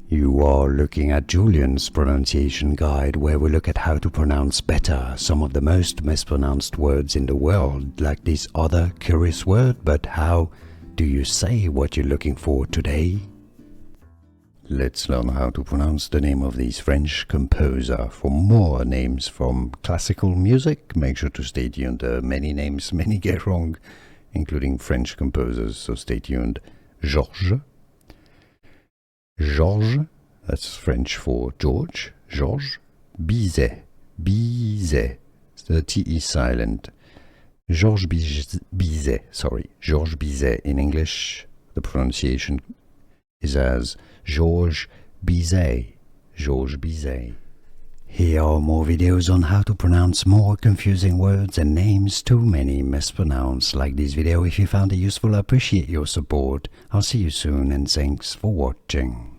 You are looking at Julian's pronunciation guide, where we look at how to pronounce better some of the most mispronounced words in the world, like this other curious word. But how do you say what you're looking for today? Let's learn how to pronounce the name of this French composer. For more names from classical music, make sure to stay tuned. There are many names, many get wrong, including French composers, so stay tuned. Georges. Georges, that's French for George. Georges Bizet. Bizet. The T is silent. Georges Bizet, Georges Bizet. In English, the pronunciation is as Georges Bizet. Georges Bizet. Here are more videos on how to pronounce more confusing words and names too many mispronounced. Like this video if you found it useful. I appreciate your support. I'll see you soon and thanks for watching.